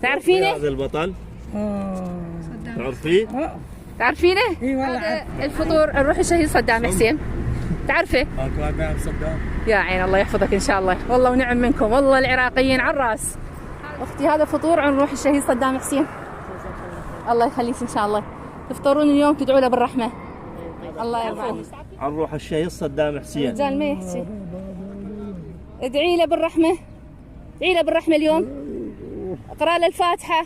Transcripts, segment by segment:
تعرفينه؟ هذا البطل تعرفيه؟ تعرفينه؟ اي والله. هذا الفطور الروح الشهيد صدام حسين. تعرفه؟ نعم صدام. يا عين الله يحفظك ان شاء الله، والله ونعم منكم، والله العراقيين على الراس. اختي هذا فطور عن روح الشهيد صدام حسين. الله يخليك ان شاء الله. تفطرون اليوم تدعوا له بالرحمه. الله يرضى عنك. عن روح الشهيد صدام حسين. رجال ما يحكي. ادعي له بالرحمه. ادعي له بالرحمه اليوم. اقرا له الفاتحه.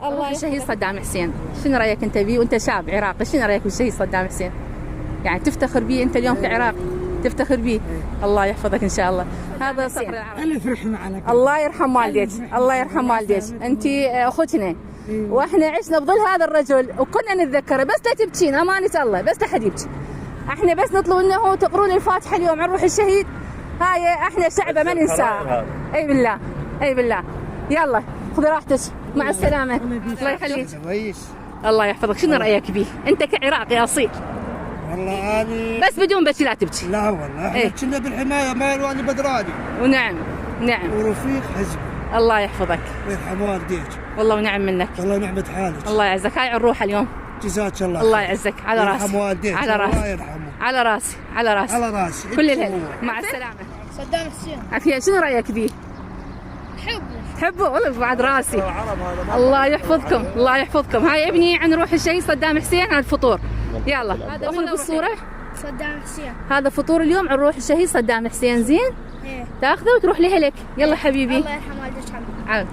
الله الشهيد صدام حسين، شنو رايك انت بيه وانت شاب عراقي؟ شنو رايك بالشهيد صدام حسين؟ يعني تفتخر بيه انت اليوم كعراق؟ تفتخر بيه. الله يحفظك ان شاء الله. هذا صقر العراق. الف رحمه عليك. الله يرحم والديك، الله يرحم والديك، انت اختنا واحنا عشنا بظل هذا الرجل وكنا نتذكره، بس لا تبكين امانه الله، بس لا حد يبكي. احنا بس نطلب انه تقرون الفاتحه اليوم عن روح الشهيد. هاي احنا شعبه ما ننساه. اي بالله، اي بالله. يلا خذي راحتك، مع السلامه. الله يخليك. الله يحفظك. شنو رايك بيه؟ انت كعراقي اصيل. والله اني بس بدون بكي لا تبكي. لا والله احنا إيه؟ كنا بالحمايه ما يلواني بدراني ونعم نعم. ورفيق حزب. الله يحفظك. ويرحم والديك. والله ونعم منك. والله نعمة حالك. الله يعزك. هاي الروح اليوم. جزاك الله. الله يعزك. على راسي. يرحم والديك. على راسي. الله يرحمه. على راسي. على راسي. على راسي. كل الهلا. مع السلامة. صدام حسين. عافية. شنو رأيك بيه؟ حبه. تحبه؟ والله بعد راسي. الله يحفظكم، الله يحفظكم. هاي ابني عن روح الشهيد صدام حسين على الفطور. يلا هذا هو بالصورة. صدام حسين. هذا فطور اليوم عن روح الشهيد صدام حسين. زين؟ ايه. تاخذه وتروح لهلك. يلا حبيبي. الله يرحم والديك. عاد.